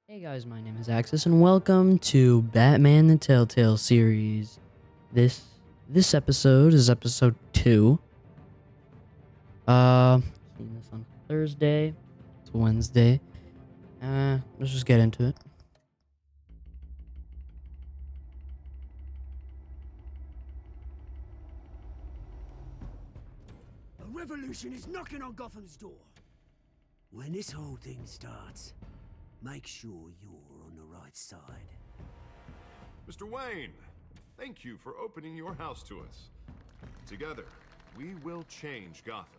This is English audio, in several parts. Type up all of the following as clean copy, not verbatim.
Hey guys, my name is Axis, and welcome to Batman the Telltale series. This episode is episode 2. Seeing this on Thursday. It's Wednesday. Let's just get into it. A revolution is knocking on Gotham's door. When this whole thing starts, make sure you're on the right side. Mr. Wayne, thank you for opening your house to us. Together, we will change Gotham.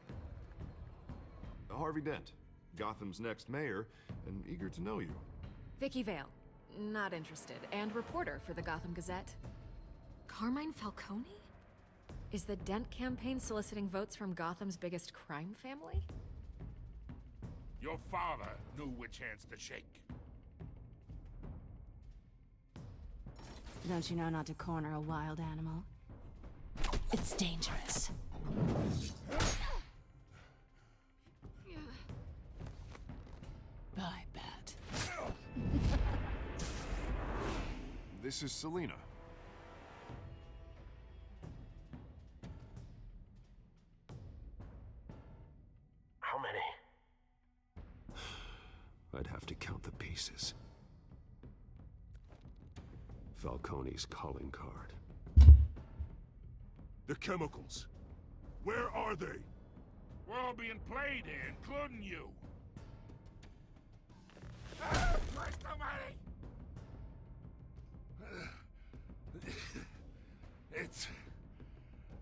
Harvey Dent, Gotham's next mayor, and eager to know you. Vicky Vale, not interested, and reporter for the Gotham Gazette. Carmine Falcone? Is the Dent campaign soliciting votes from Gotham's biggest crime family? Your father knew which hands to shake. Don't you know not to corner a wild animal? It's dangerous. Bye, Bat. This is Selina. How many? I'd have to count the pieces. Falcone's calling card. The chemicals. Where are they? We're all being played here, including you. Where's the money? It's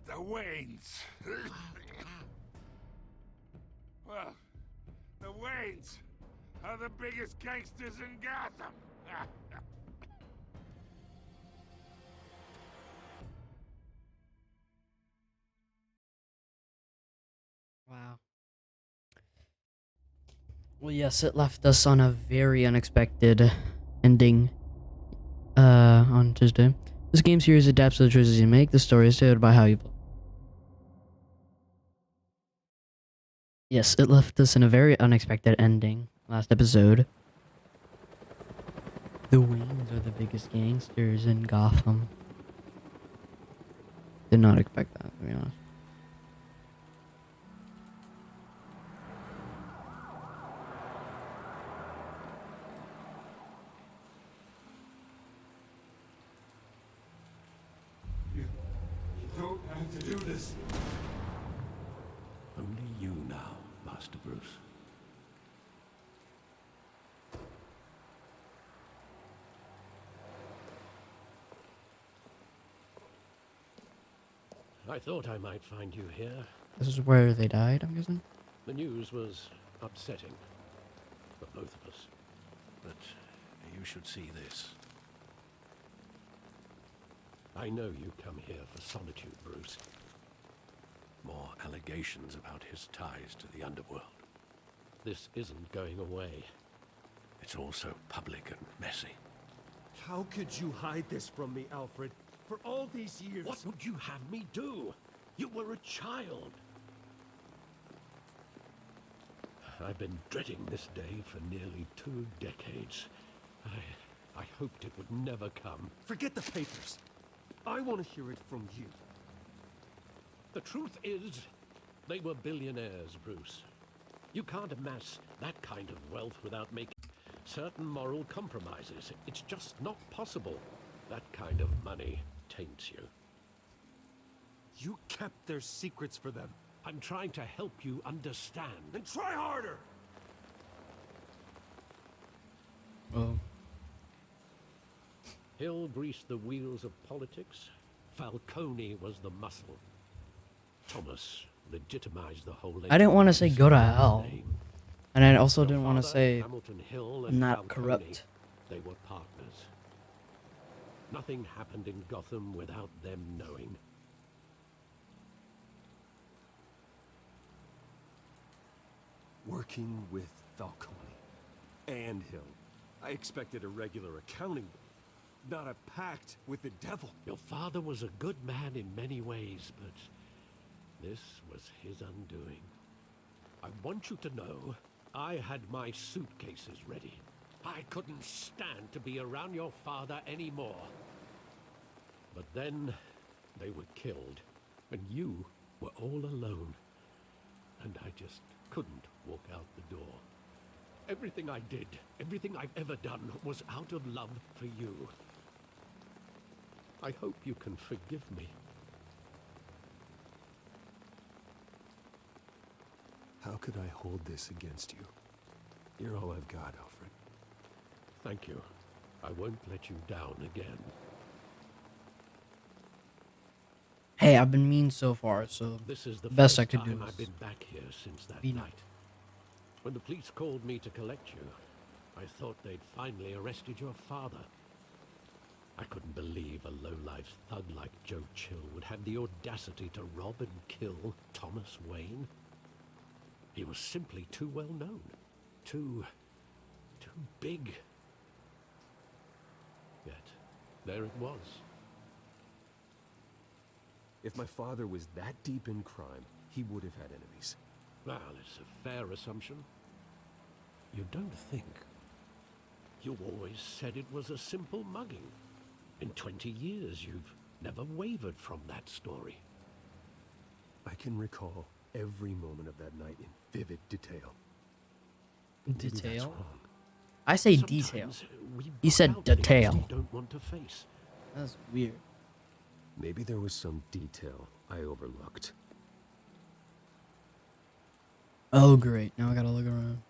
the Waynes. Well, the Waynes are the biggest gangsters in Gotham. Wow. Well, yes, it left us on a very unexpected ending on Tuesday. This game series adapts to the choices you make. The story is told by how you play. Yes, it left us in a very unexpected ending last episode. The Waynes are the biggest gangsters in Gotham. Did not expect that, to be honest. You don't have to do this. Only you now, Master Bruce. I thought I might find you here. This is where they died, I'm guessing? The news was upsetting for both of us. But you should see this. I know you come here for solitude, Bruce. More allegations about his ties to the underworld. This isn't going away. It's also public and messy. How could you hide this from me, Alfred? For all these years... What would you have me do? You were a child. I've been dreading this day for nearly 2 decades. I hoped it would never come. Forget the papers. I want to hear it from you. The truth is, they were billionaires, Bruce. You can't amass that kind of wealth without making certain moral compromises. It's just not possible. That kind of money taints you. You kept their secrets for them. I'm trying to help you understand. Then try harder! Oh. Hill greased the wheels of politics. Falcone was the muscle. Thomas legitimized the whole... I didn't want to say go to hell. name. And I also Your didn't want to father, say Hamilton Hill, and not Falcone, corrupt. They were partners. Nothing happened in Gotham without them knowing. Working with Falcone and Hill. I expected a regular accounting, not a pact with the devil. Your father was a good man in many ways, but this was his undoing. I want you to know I had my suitcases ready. I couldn't stand to be around your father anymore. But then they were killed, and you were all alone. And I just couldn't walk out the door. Everything I did, everything I've ever done, was out of love for you. I hope you can forgive me. How could I hold this against you? You're all I've got, Alfred. Thank you. I won't let you down again. Hey, I've been mean so far, so This is the best first I could time do I've is been back here since that be night. nice. When the police called me to collect you, I thought they'd finally arrested your father. I couldn't believe a low-life thug like Joe Chill would have the audacity to rob and kill Thomas Wayne. He was simply too well known. Too big. Yet, there it was. If my father was that deep in crime, he would have had enemies. Well, it's a fair assumption. You don't think? You always said it was a simple mugging. In 20 years, you've never wavered from that story. I can recall every moment of that night in vivid detail. Maybe that's Detail? wrong. I say detail. Sometimes we He said blot out things detail. we don't want to face. That's weird. Maybe there was some detail I overlooked. Oh, great. Now I gotta look around.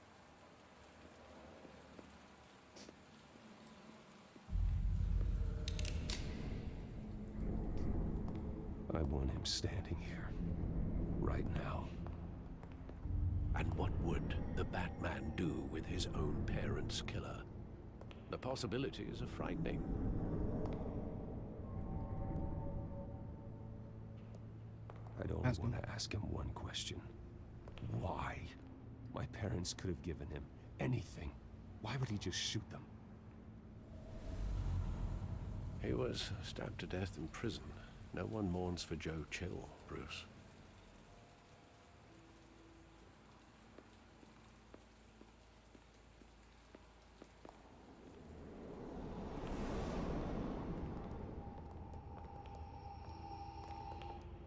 I want him standing here, right now. And what would the Batman do with his own parents' killer? The possibilities are frightening. I'd only Ask him. want to ask him one question. Why? My parents could have given him anything. Why would he just shoot them? He was stabbed to death in prison. No one mourns for Joe Chill, Bruce.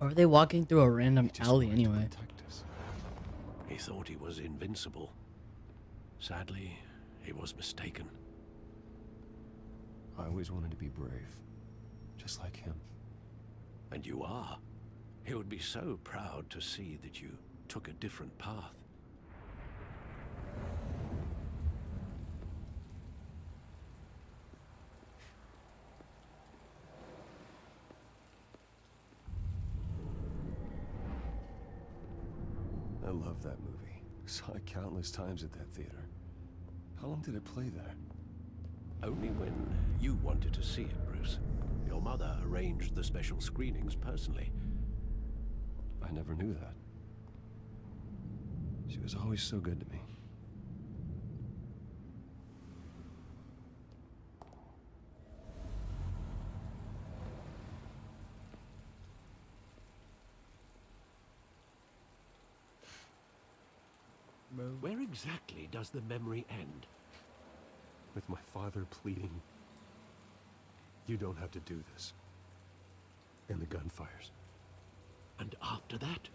Or are they walking through a random He just alley wanted to anyway? protect us. He thought he was invincible. Sadly, he was mistaken. I always wanted to be brave, just like him. And you are. He would be so proud to see that you took a different path. I love that movie. Saw it countless times at that theater. How long did it play there? Only when you wanted to see it, Bruce. Your mother arranged the special screenings personally. I never knew that. She was always so good to me. Where exactly does the memory end? With my father pleading, "You don't have to do this." And the gunfires. And after that?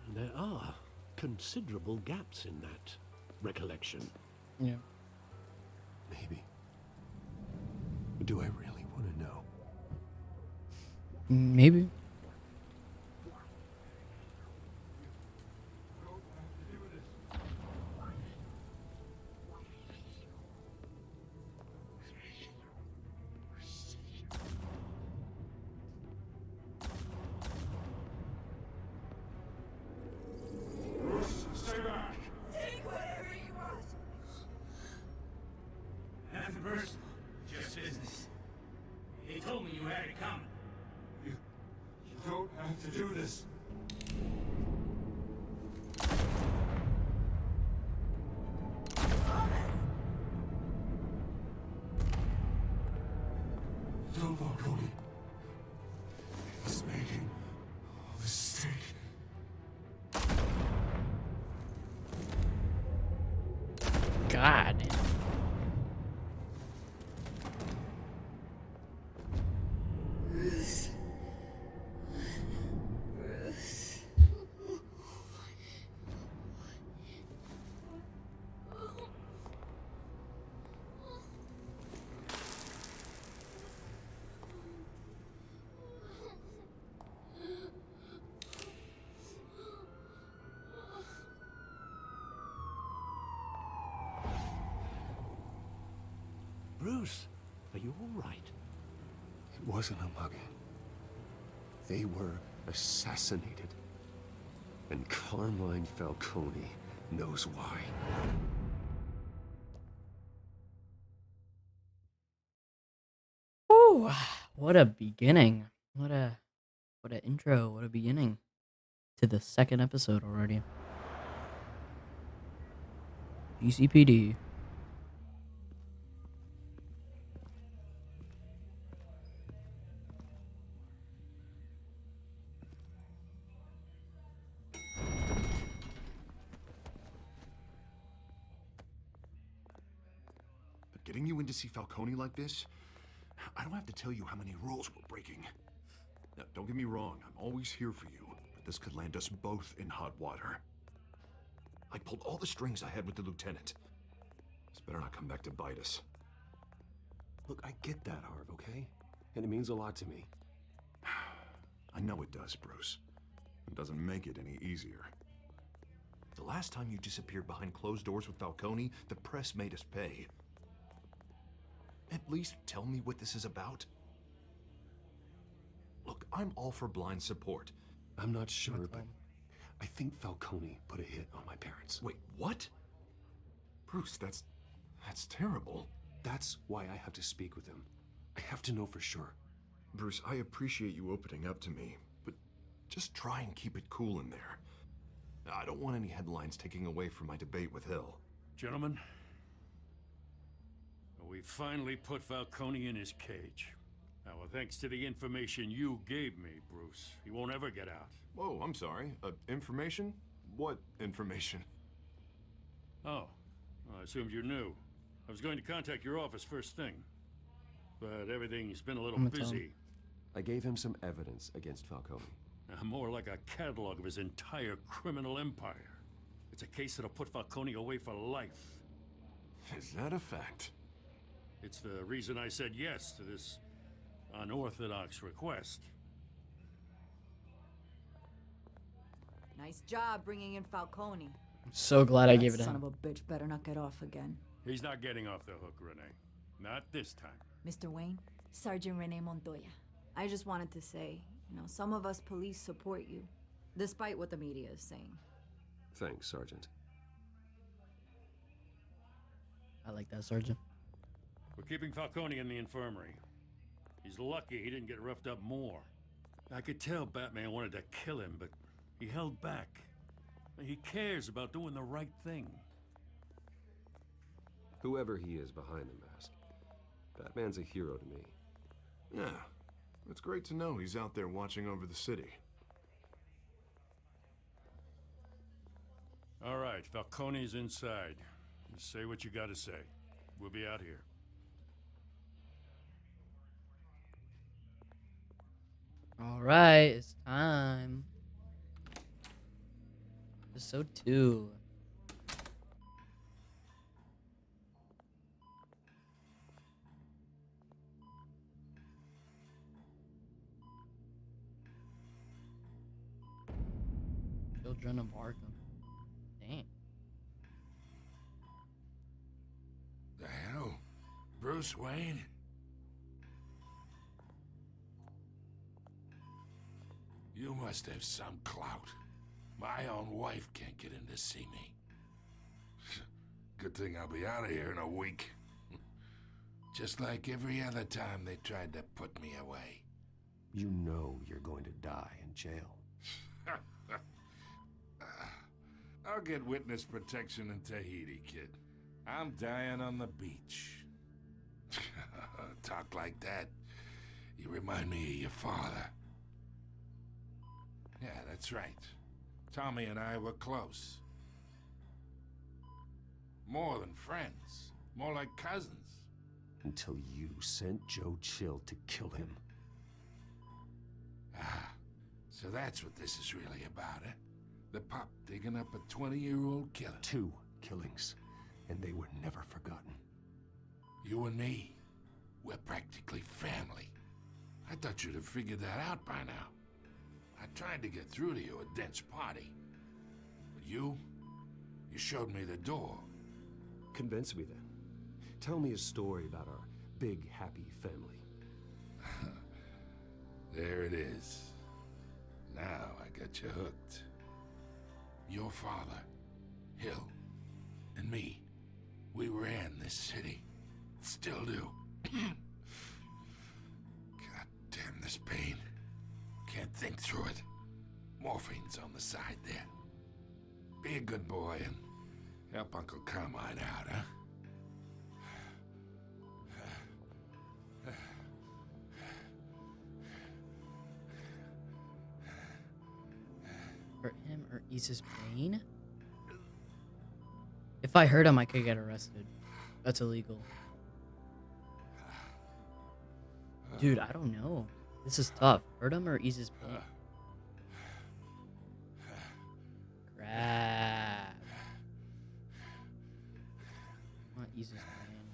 There are considerable gaps in that recollection. Yeah. Maybe. But do I really want to know? Maybe. Bruce, stay back. Take whatever you want. Nothing personal, just business. They told me you had it coming. You don't have to do this. Don't Falcone. He's making a mistake. Are you all right? It wasn't a mugging. They were assassinated. And Carmine Falcone knows why. Woo! What a beginning. What a intro. What a beginning to the second episode already. GCPD. But getting you in to see Falcone like this, I don't have to tell you how many rules we're breaking. Now, don't get me wrong, I'm always here for you, but this could land us both in hot water. I pulled all the strings I had with the lieutenant. This better not come back to bite us. Look, I get that, Harv, okay? And it means a lot to me. I know it does, Bruce. It doesn't make it any easier. The last time you disappeared behind closed doors with Falcone, the press made us pay. At least tell me what this is about. Look, I'm all for blind support. I'm not sure, but I think Falcone put a hit on my parents. Wait, what? Bruce, that's terrible. That's why I have to speak with him. I have to know for sure. Bruce, I appreciate you opening up to me, but just try and keep it cool in there. I don't want any headlines taking away from my debate with Hill. Gentlemen, we finally put Falcone in his cage. Now, thanks to the information you gave me, Bruce, he won't ever get out. Whoa, I'm sorry. Information? What information? Oh, well, I assumed you knew. I was going to contact your office first thing, but everything's been a little busy. I gave him some evidence against Falcone. More like a catalog of his entire criminal empire. It's a case that'll put Falcone away for life. Is that a fact? It's the reason I said yes to this unorthodox request. Nice job bringing in Falcone. I'm so glad I gave it to Son him. of a bitch better not get off again. He's not getting off the hook, Renee. Not this time. Mr. Wayne, Sergeant Renee Montoya. I just wanted to say, some of us police support you, despite what the media is saying. Thanks, Sergeant. I like that, Sergeant. We're keeping Falcone in the infirmary. He's lucky he didn't get roughed up more. I could tell Batman wanted to kill him, but he held back. He cares about doing the right thing. Whoever he is behind the mask, Batman's a hero to me. Yeah, it's great to know he's out there watching over the city. All right, Falcone's inside. You say what you gotta say. We'll be out here. All right, it's time. Episode 2. Children of Arkham. Dang. The hell? Bruce Wayne? You must have some clout. My own wife can't get in to see me. Good thing I'll be out of here in a week. Just like every other time they tried to put me away. You know you're going to die in jail. I'll get witness protection in Tahiti, kid. I'm dying on the beach. Talk like that. You remind me of your father. Yeah, that's right. Tommy and I were close. More than friends. More like cousins. Until you sent Joe Chill to kill him. Ah, so that's what this is really about, eh? The pop digging up a 20-year-old killer. 2 killings, and they were never forgotten. You and me, we're practically family. I thought you'd have figured that out by now. I tried to get through to you at Dent's party. But you showed me the door. Convince me then. Tell me a story about our big, happy family. There it is. Now I got you hooked. Your father, Hill, and me, we ran this city. Still do. God damn this pain. Can't think through it. Morphine's on the side there. Be a good boy and help Uncle Carmine out, huh? Hurt him or ease his pain? If I hurt him, I could get arrested. That's illegal. Dude, I don't know. This is tough. Hurt him or ease his pain? Crap. I want to ease his pain.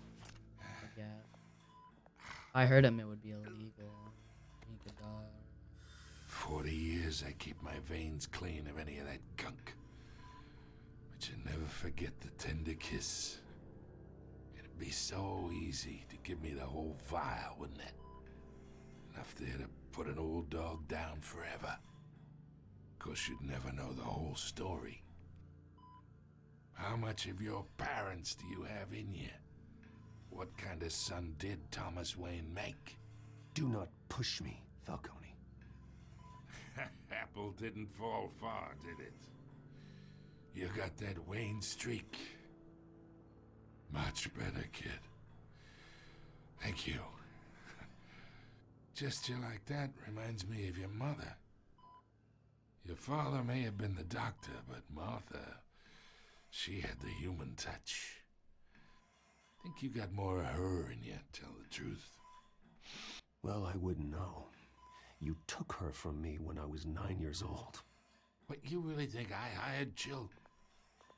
I guess. If I hurt him, it would be illegal. He could die. 40 years I keep my veins clean of any of that gunk. But you never forget the tender kiss. It'd be so easy to give me the whole vial, wouldn't it? Enough there to put an old dog down forever. Of course, you'd never know the whole story. How much of your parents do you have in you? What kind of son did Thomas Wayne make? Do not push me, Falcone. Apple didn't fall far, did it? You got that Wayne streak. Much better, kid. Thank you. Gesture like that reminds me of your mother. Your father may have been the doctor, but Martha, she had the human touch. Think you got more of her in you, tell the truth. Well, I wouldn't know. You took her from me when I was 9 years old. What, you really think I hired Chill?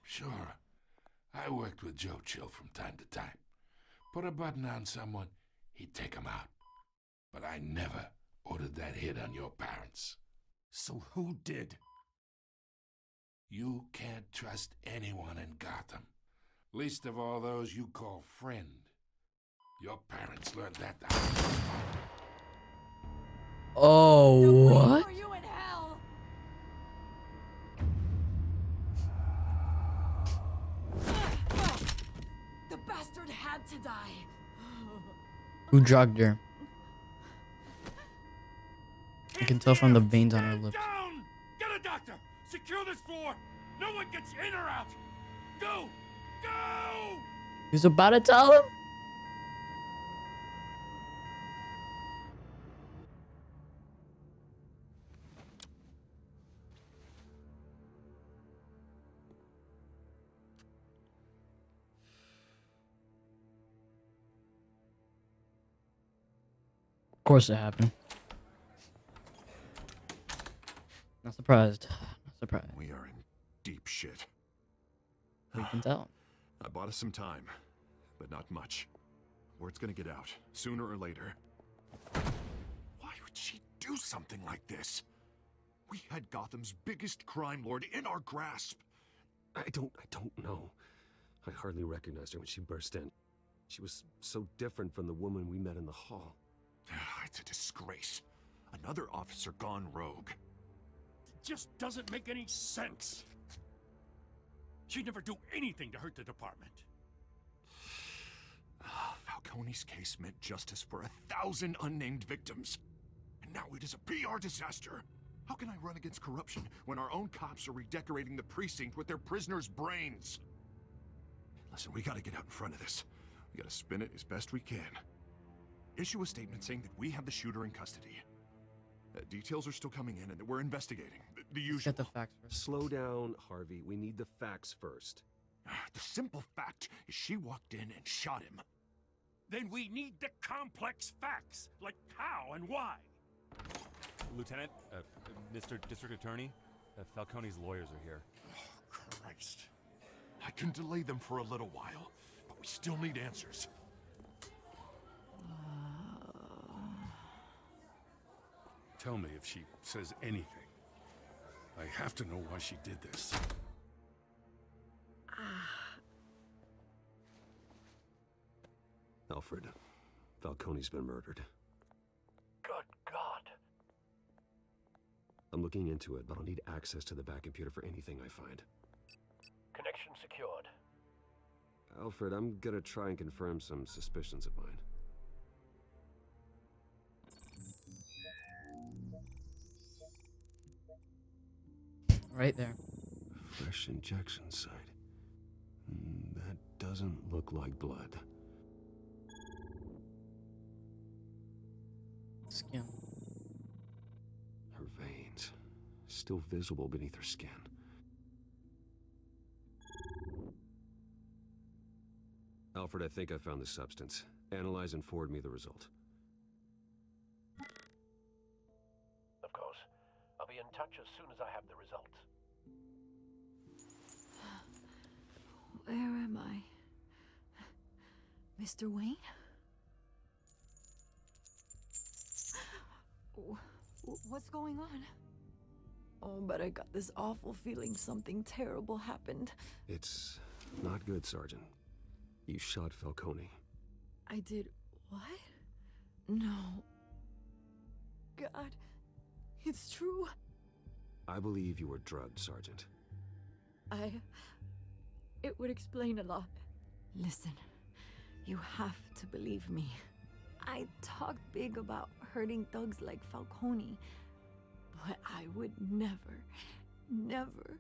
Sure. I worked with Joe Chill from time to time. Put a button on someone, he'd take him out. But I never ordered that hit on your parents. So who did? You can't trust anyone in Gotham. Least of all those you call friend. Your parents learned that the hard way. Oh, what? Are you in hell? The bastard had to die. Who drugged her? You can tell from the veins on her lips. Down! Get a doctor! Secure this floor! No one gets in or out! Go! Go! He's about to tell him? Of course it happened. Not surprised. Not surprised. We are in deep shit. We can tell. I bought us some time, but not much. Word's gonna get out, sooner or later. Why would she do something like this? We had Gotham's biggest crime lord in our grasp. I don't know. I hardly recognized her when she burst in. She was so different from the woman we met in the hall. It's a disgrace. Another officer gone rogue. It just doesn't make any sense. She'd never do anything to hurt the department. Falcone's case meant justice for 1,000 unnamed victims. And now it is a PR disaster. How can I run against corruption when our own cops are redecorating the precinct with their prisoners' brains? Listen, we gotta get out in front of this. We gotta spin it as best we can. Issue a statement saying that we have the shooter in custody. Details are still coming in and that we're investigating. The usual. Get the facts first. Slow down, Harvey. We need the facts first. The simple fact is she walked in and shot him. Then we need the complex facts, like how and why. Lieutenant, Mr. District Attorney, Falcone's lawyers are here. Oh, Christ. I can delay them for a little while, but we still need answers. Tell me if she says anything. I have to know why she did this. Alfred, Falcone's been murdered. Good God. I'm looking into it, but I'll need access to the back computer for anything I find. Connection secured. Alfred, I'm gonna try and confirm some suspicions of mine. Right there. Fresh injection site. That doesn't look like blood. Skin. Her veins, still visible beneath her skin. Alfred, I think I found the substance. Analyze and forward me the result. Of course. I'll be in touch as soon as I have the results. Where am I? Mr. Wayne? What's going on? Oh, but I got this awful feeling something terrible happened. It's not good, Sergeant. You shot Falcone. I did what? No. God, it's true. I believe you were drugged, Sergeant. It would explain a lot. Listen, you have to believe me. I talk big about hurting thugs like Falcone, but I would never, never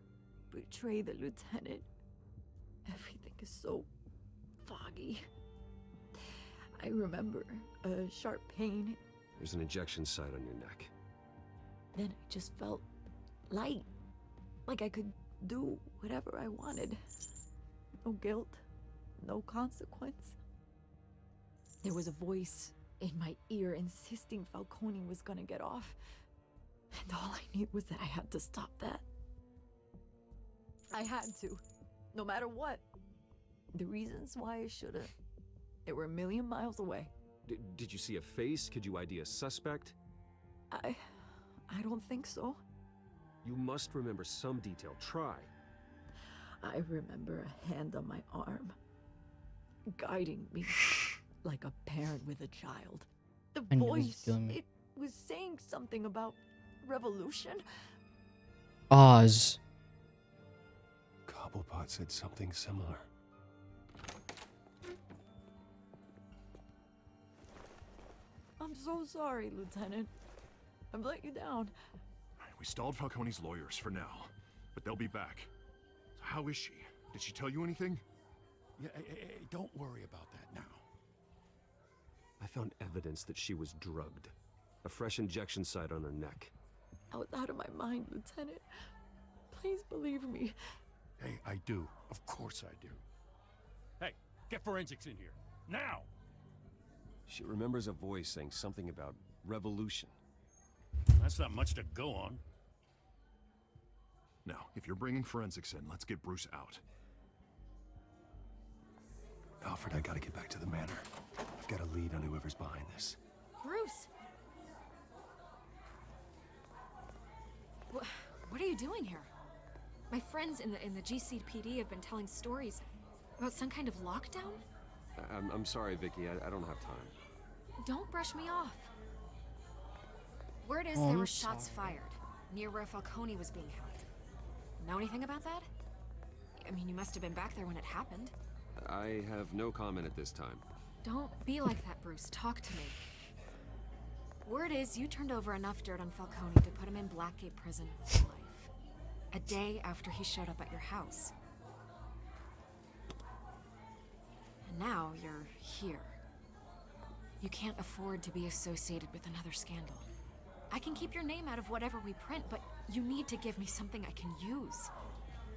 betray the lieutenant. Everything is so foggy. I remember a sharp pain. There's an injection site on your neck. Then I just felt light, like I could do whatever I wanted. No guilt, no consequence. There was a voice in my ear insisting Falcone was gonna get off. And all I knew was that I had to stop that. I had to, no matter what. The reasons why I should've, they were a million miles away. Did you see a face? Could you ID a suspect? I don't think so. You must remember some detail. Try. I remember a hand on my arm, guiding me like a parent with a child. The I knew this was voice, killing me. it was saying something about revolution. Oz. Cobblepot said something similar. I'm so sorry, Lieutenant. I've let you down. We stalled Falcone's lawyers for now, but they'll be back. How is she? Did she tell you anything? Yeah, hey, don't worry about that now. I found evidence that she was drugged. A fresh injection site on her neck. I was out of my mind, Lieutenant. Please believe me. Hey, I do. Of course I do. Hey, get forensics in here. Now! She remembers a voice saying something about revolution. That's not much to go on. Now, if you're bringing forensics in, let's get Bruce out. Alfred, I gotta get back to the manor. I've got a lead on whoever's behind this. Bruce! What are you doing here? My friends in the GCPD have been telling stories about some kind of lockdown? I'm sorry, Vicky. I don't have time. Don't brush me off. Word is Oh, there I'm were shots sorry. fired near where Falcone was being held. Know anything about that? I mean, you must have been back there when it happened. I have no comment at this time. Don't be like that, Bruce. Talk to me. Word is you turned over enough dirt on Falcone to put him in Blackgate Prison for life. A day after he showed up at your house. And now you're here. You can't afford to be associated with another scandal. I can keep your name out of whatever we print, but you need to give me something I can use.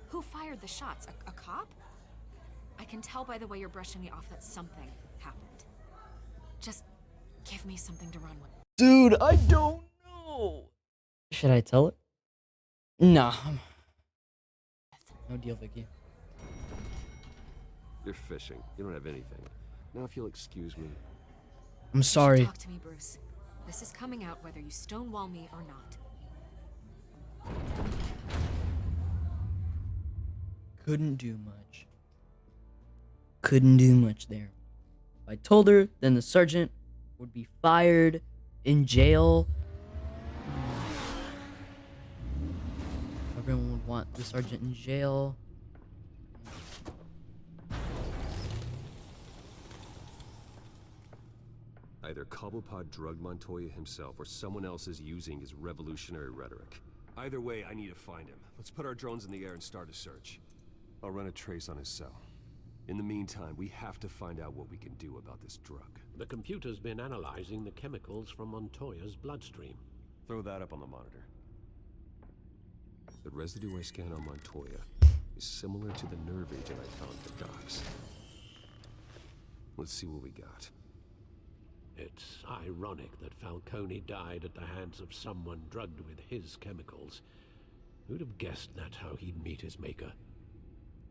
Who fired the shots? A cop? I can tell by the way you're brushing me off that something happened. Just give me something to run with. Dude, I don't know. Should I tell it? Nah. No deal, Vicky. You're fishing. You don't have anything. Now, if you'll excuse me. I'm sorry. Talk to me, Bruce. This is coming out whether you stonewall me or not. Couldn't do much. Couldn't do much there. If I told her, then the sergeant would be fired, in jail. Everyone would want the sergeant in jail. Either Cobblepot drugged Montoya himself or someone else is using his revolutionary rhetoric. Either way, I need to find him. Let's put our drones in the air and start a search. I'll run a trace on his cell. In the meantime, we have to find out what we can do about this drug. The computer's been analyzing the chemicals from Montoya's bloodstream. Throw that up on the monitor. The residue I scanned on Montoya is similar to the nerve agent I found at the docks. Let's see what we got. It's ironic that Falcone died at the hands of someone drugged with his chemicals. Who'd have guessed that's how he'd meet his maker?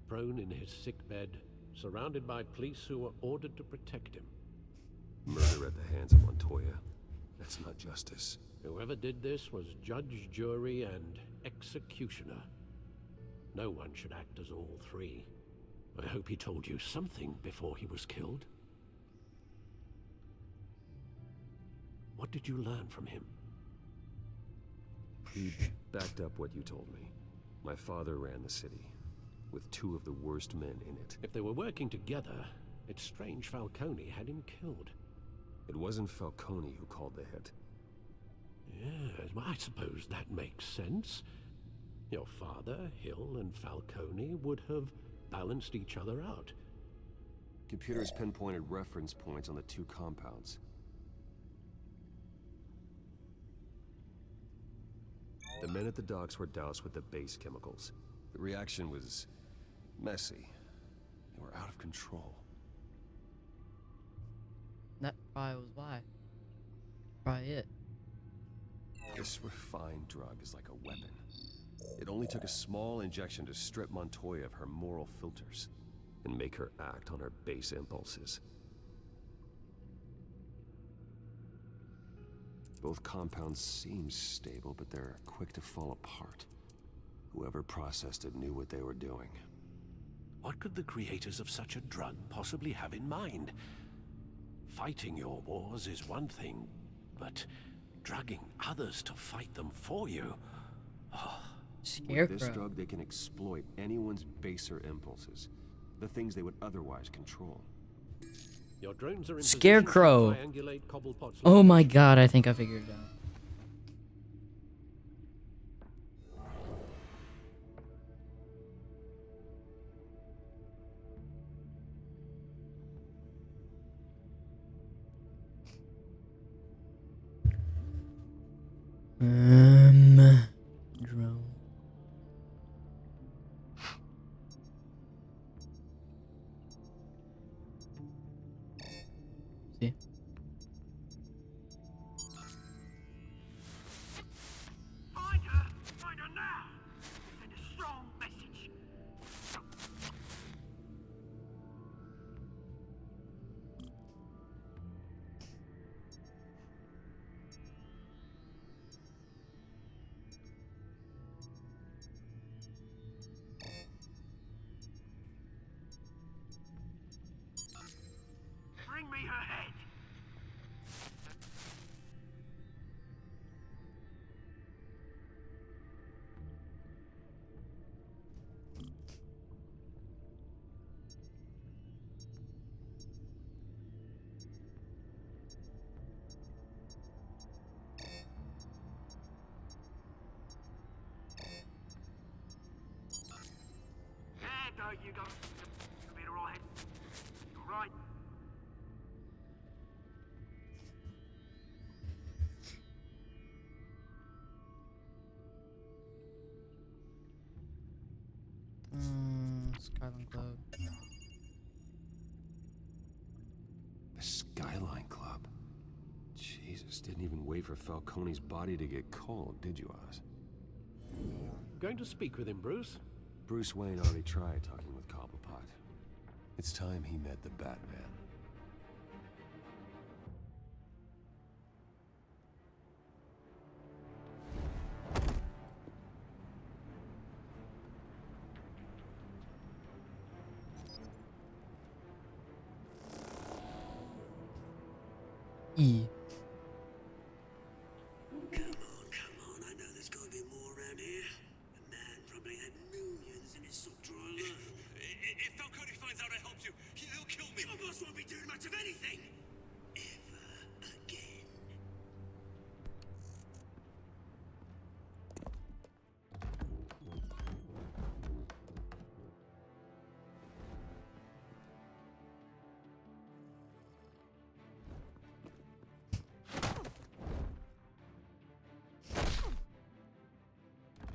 Prone in his sickbed, surrounded by police who were ordered to protect him. Murder at the hands of Montoya. That's not justice. Whoever did this was judge, jury, and executioner. No one should act as all three. I hope he told you something before he was killed. What did you learn from him? He backed up what you told me. My father ran the city, with two of the worst men in it. If they were working together, it's strange Falcone had him killed. It wasn't Falcone who called the hit. Yes, well, I suppose that makes sense. Your father, Hill, and Falcone would have balanced each other out. Computers pinpointed reference points on the two compounds. The men at the docks were doused with the base chemicals. The reaction was messy. They were out of control. That probably was why. Probably it. This refined drug is like a weapon. It only took a small injection to strip Montoya of her moral filters and make her act on her base impulses. Both compounds seem stable, but they're quick to fall apart. Whoever processed it knew what they were doing. What could the creators of such a drug possibly have in mind? Fighting your wars is one thing, but drugging others to fight them for you? Oh. Scarecrow. With this drug, they can exploit anyone's baser impulses, the things they would otherwise control. Your drones are in Scarecrow. position to triangulate Cobblepot's Oh my god, I think I figured it out. Drone. See? Find her now! Send a strong message. Bring me her head. There you go. You'll be alright. You're right. Skyline Club. The Skyline Club. Jesus, didn't even wait for Falcone's body to get cold, did you, Oz? Going to speak with him, Bruce? Bruce Wayne already tried talking with Cobblepot. It's time he met the Batman. E. Come on, I know there's gotta be more around here. The man probably had millions in his sock drawer alone. If Falcone finds out I helped you, he'll kill me. Your boss won't be doing much of anything. Ever again.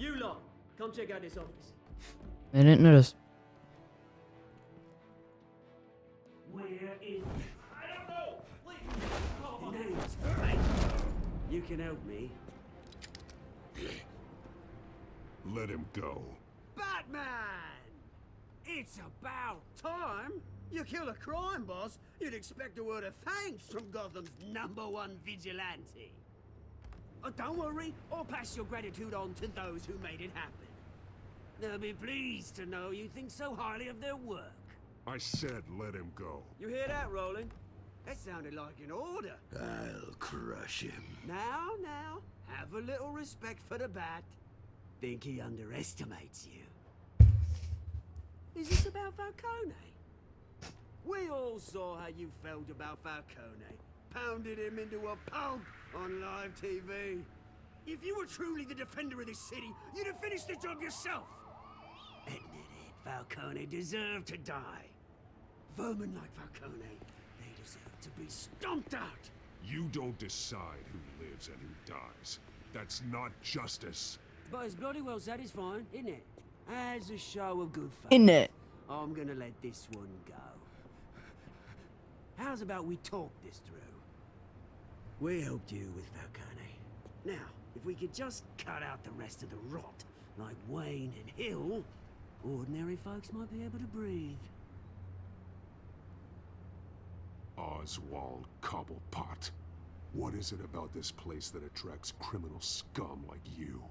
You lot, come check out this office. I didn't notice. Where is... I don't know! Please! Name's Frank. You can help me. Let him go. Batman! It's about time! You kill a crime boss, you'd expect a word of thanks from Gotham's #1 vigilante. Oh, don't worry, I'll pass your gratitude on to those who made it happen. They'll be pleased to know you think so highly of their work. I said let him go. You hear that, Roland? That sounded like an order. I'll crush him. Now, have a little respect for the Bat. Think he underestimates you. Is this about Falcone? We all saw how you felt about Falcone. Pounded him into a pulp on live TV. If you were truly the defender of this city, you'd have finished the job yourself. Admit it, Falcone deserved to die. Vermin like Falcone, they deserve to be stomped out. You don't decide who lives and who dies. That's not justice. But it's bloody well satisfying, isn't it? As a show of good faith. In it. I'm gonna let this one go. How's about we talk this through? We helped you with Falcone. Now, if we could just cut out the rest of the rot, like Wayne and Hill, ordinary folks might be able to breathe. Oswald Cobblepot. What is it about this place that attracts criminal scum like you?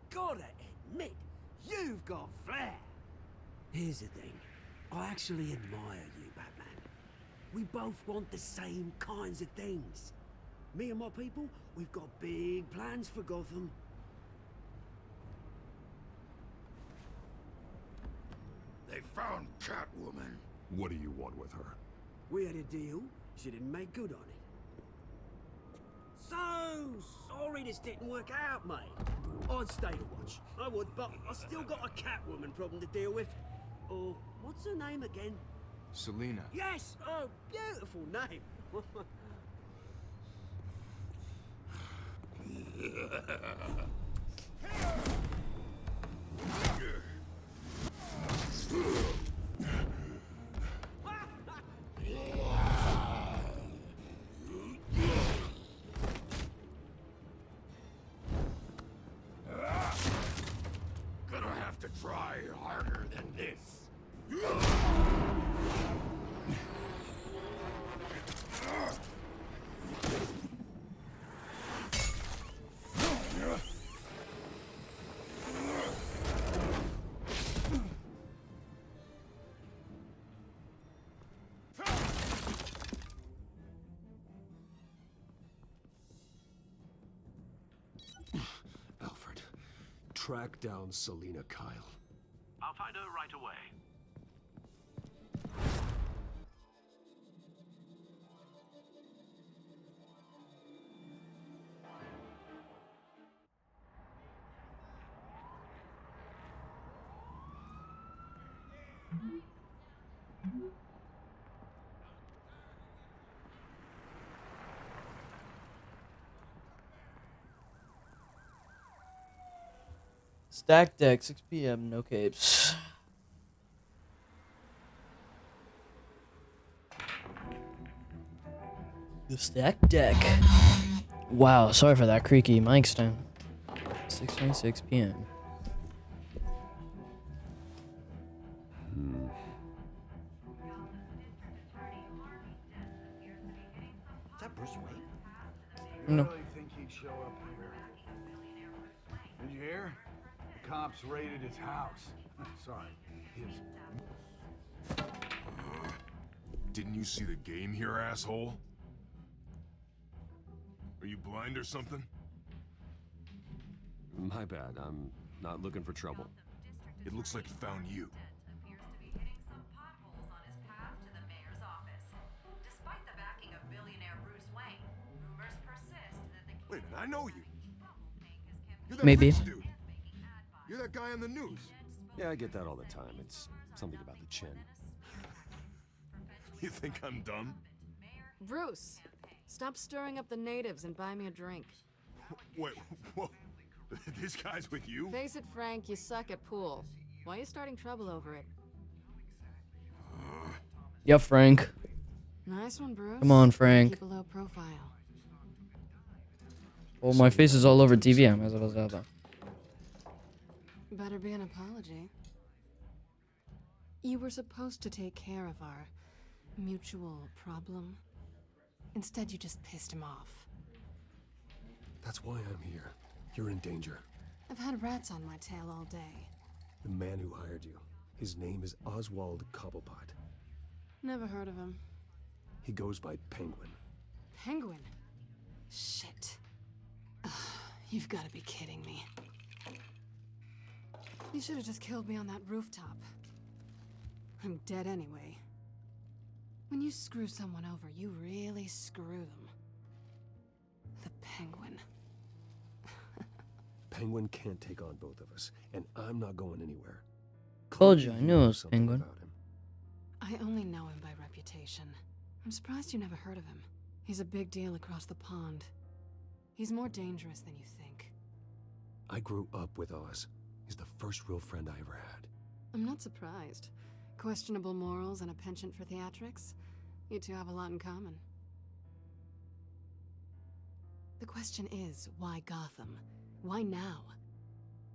Gotta admit, you've got flair. Here's the thing. I actually admire you, Batman. We both want the same kinds of things. Me and my people, we've got big plans for Gotham. They found Catwoman. What do you want with her? We had a deal. She didn't make good on it. So sorry this didn't work out, mate. I'd stay to watch. I would, but I still got a Catwoman problem to deal with. Oh, what's her name again? Selina. Yes! Oh, beautiful name. Gonna have to try harder than this. Alfred, track down Selina Kyle. I'll find her right away. Stack deck, 6 p.m. No capes. The stack deck. Wow, sorry for that creaky mic stand. 6:26 p.m. Is that Bruce Wayne? No. You really think he'd show up here? Did you hear? Cops raided his house. Sorry, his. Didn't you see the game here, asshole? Are you blind or something? My bad. I'm not looking for trouble. It looks like it found you. Wait a minute, I know you. You're that Maybe. rich dude. You're that guy on the news. Yeah, I get that all the time. It's something about the chin. You think I'm dumb? Bruce, stop stirring up the natives and buy me a drink. Wait, whoa. This guy's with you? Face it, Frank, you suck at pool. Why are you starting trouble over it? Yeah, Frank. Nice one, Bruce. Come on, Frank. Keep a low profile. Well, my face is all over TV. I'm as about that. Better be an apology. You were supposed to take care of our mutual problem. Instead, you just pissed him off. That's why I'm here. You're in danger. I've had rats on my tail all day. The man who hired you. His name is Oswald Cobblepot. Never heard of him. He goes by Penguin. Penguin? Shit. Ugh, you've got to be kidding me. You should have just killed me on that rooftop. I'm dead anyway. When you screw someone over, you really screw them. The Penguin. Penguin can't take on both of us, and I'm not going anywhere. Told you, I knew it know was something Penguin. about him. I only know him by reputation. I'm surprised you never heard of him. He's a big deal across the pond. He's more dangerous than you think. I grew up with Oz. He's the first real friend I ever had. I'm not surprised. Questionable morals and a penchant for theatrics. You two have a lot in common. The question is, why Gotham? Why now?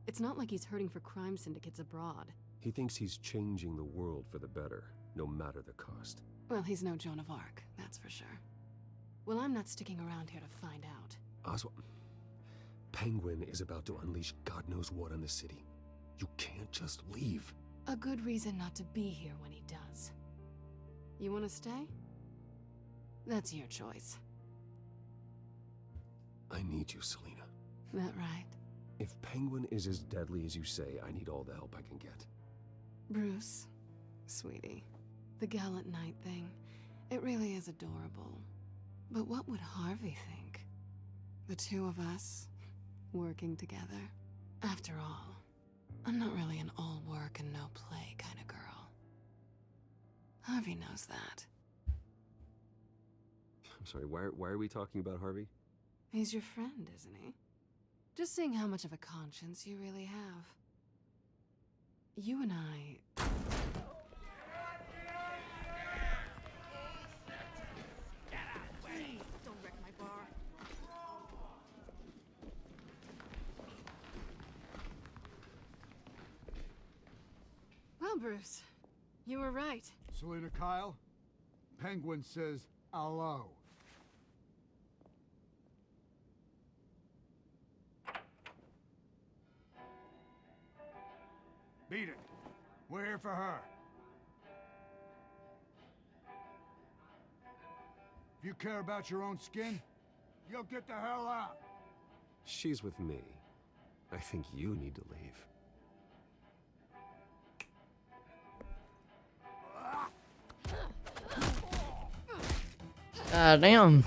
It's not like he's hurting for crime syndicates abroad. He thinks he's changing the world for the better, no matter the cost. Well, he's no Joan of Arc, that's for sure. Well, I'm not sticking around here to find out. Oswald, Penguin is about to unleash God knows what on the city. You can't just leave. A good reason not to be here when he does. You want to stay? That's your choice. I need you, Selina. That right? If Penguin is as deadly as you say, I need all the help I can get. Bruce, sweetie, the gallant knight thing, it really is adorable. But what would Harvey think? The two of us, working together? After all, I'm not really an all work and no play kind of girl. Harvey knows that. I'm sorry, why are we talking about Harvey? He's your friend, isn't he? Just seeing how much of a conscience you really have. You and I... Don't wreck my bar. Well, Bruce, you were right. Selina Kyle, Penguin says hello. Beat it. We're here for her. If you care about your own skin, you'll get the hell out. She's with me. I think you need to leave. Damn.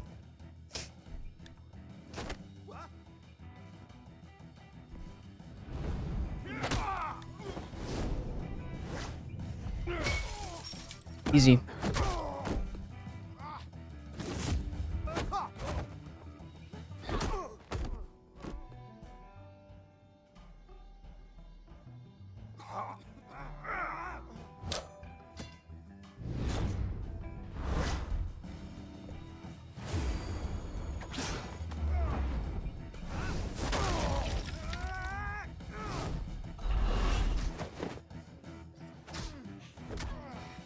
Easy.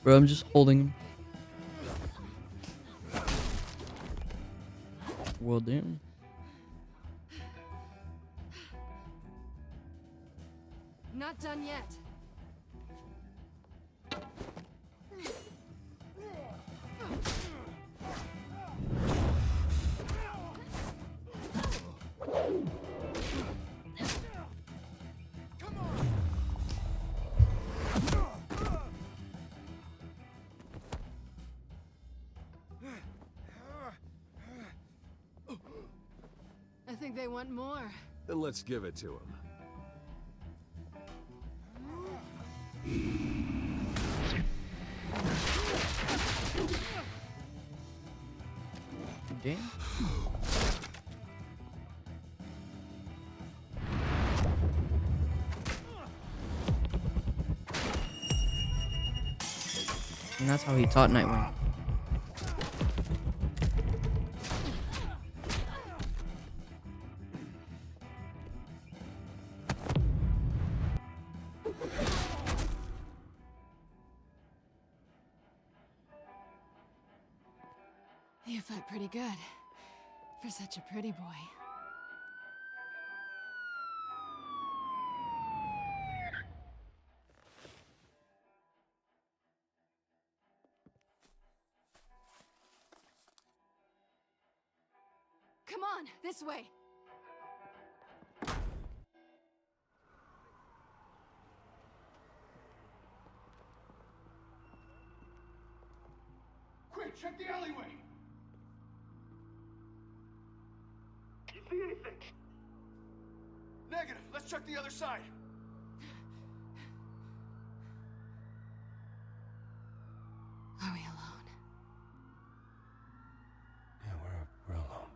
Bro, I'm just holding him. Well, damn. Not done yet. like they want more. Then let's give it to him. Damn. And that's how he taught Nightwing. You fight pretty good. For such a pretty boy. Come on, this way. Quick, check the alleyway! You see anything? Negative. Let's check the other side. Are we alone? Yeah, we're alone.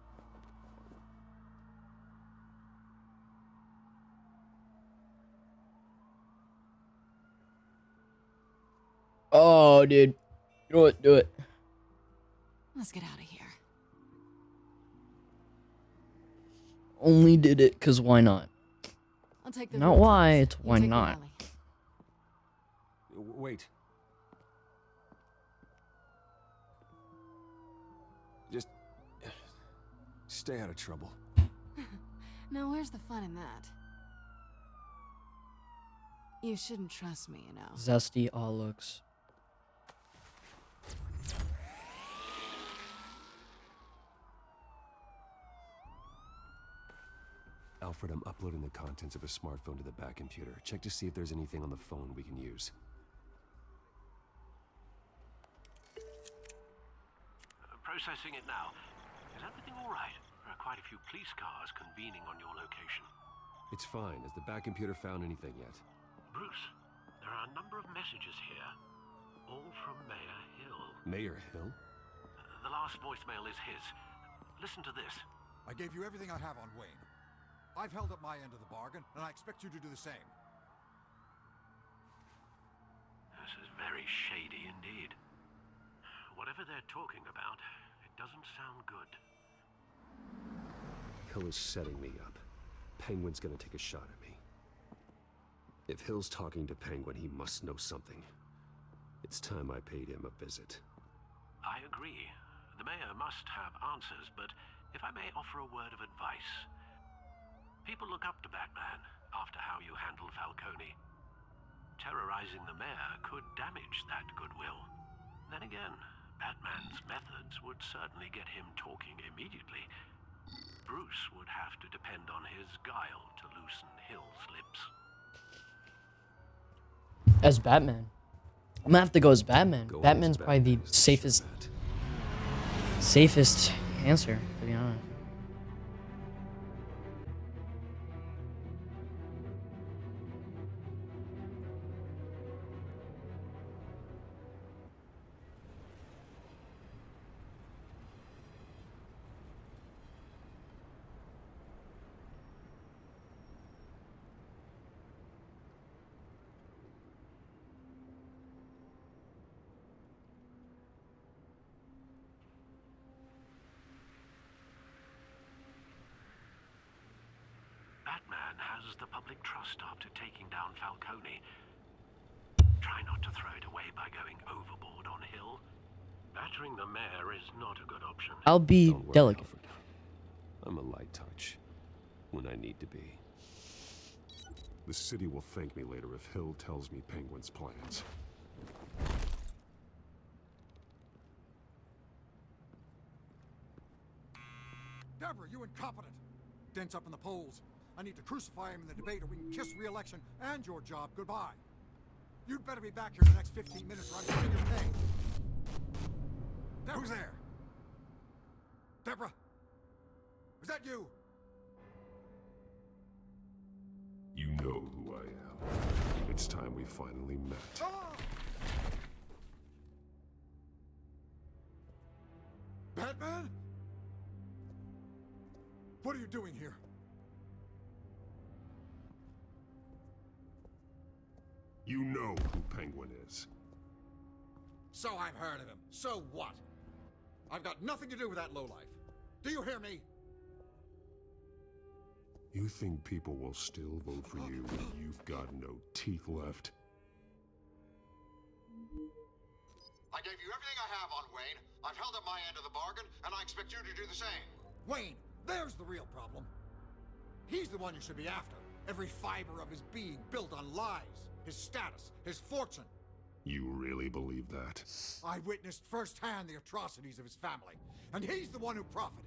Oh, dude. You know what? Do it. Let's get out of here. Only did it because why not? I'll take the Not road why, first. it's You why take the not. alley. Wait. Just stay out of trouble. Now, where's the fun in that? You shouldn't trust me, you know. Zesty all looks. Alfred, I'm uploading the contents of a smartphone to the back computer. Check to see if there's anything on the phone we can use. Processing it now. Is everything all right? There are quite a few police cars convening on your location. It's fine. Has the back computer found anything yet? Bruce, there are a number of messages here. All from Mayor Hill. Mayor Hill? The last voicemail is his. Listen to this. I gave you everything I have on Wayne. I've held up my end of the bargain, and I expect you to do the same. This is very shady indeed. Whatever they're talking about, it doesn't sound good. Hill is setting me up. Penguin's gonna take a shot at me. If Hill's talking to Penguin, he must know something. It's time I paid him a visit. I agree. The mayor must have answers, but if I may offer a word of advice. People look up to Batman after how you handled Falcone. Terrorizing the mayor could damage that goodwill. Then again, Batman's methods would certainly get him talking immediately. Bruce would have to depend on his guile to loosen Hill's lips. As Batman. I'm gonna have to go as Batman. Going Batman's as probably Batman the is safest bad. safest answer, to be honest. Batman has the public trust after taking down Falcone. Try not to throw it away by going overboard on Hill. Battering the mayor is not a good option. I'll be Don't worry, delicate. Alfred. I'm a light touch when I need to be. The city will thank me later if Hill tells me Penguin's plans. Deborah, you incompetent! Dents up in the polls. I need to crucify him in the debate or we can kiss re-election and your job goodbye. You'd better be back here in the next 15 minutes or I'm cutting your pay. Who's there? Deborah? Is that you? know who I am. It's time we finally met. Batman? What are you doing here? You know who Penguin is. So I've heard of him. So what? I've got nothing to do with that lowlife. Do you hear me? You think people will still vote for you when you've got no teeth left? I gave you everything I have on Wayne. I've held up my end of the bargain, and I expect you to do the same. Wayne, there's the real problem. He's the one you should be after. Every fiber of his being built on lies, his status, his fortune. You really believe that? I witnessed firsthand the atrocities of his family, and he's the one who profited.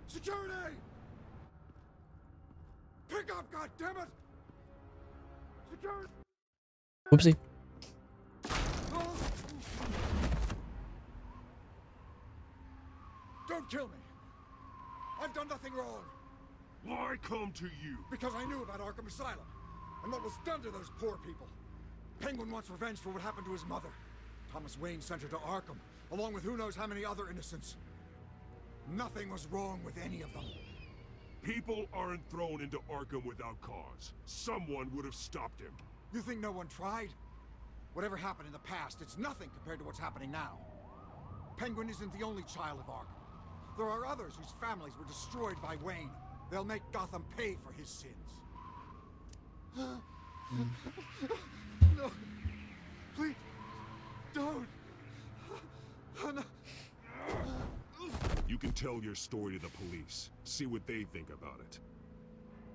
Security! Pick up, goddammit! Security! Whoopsie. Don't kill me! I've done nothing wrong! Why come to you? Because I knew about Arkham Asylum, and what was done to those poor people. Penguin wants revenge for what happened to his mother. Thomas Wayne sent her to Arkham, along with who knows how many other innocents. Nothing was wrong with any of them. People aren't thrown into Arkham without cause. Someone would have stopped him. You think no one tried? Whatever happened in the past, it's nothing compared to what's happening now. Penguin isn't the only child of Arkham. There are others whose families were destroyed by Wayne. They'll make Gotham pay for his sins. No. Please. Don't. No. You can tell your story to the police. See what they think about it.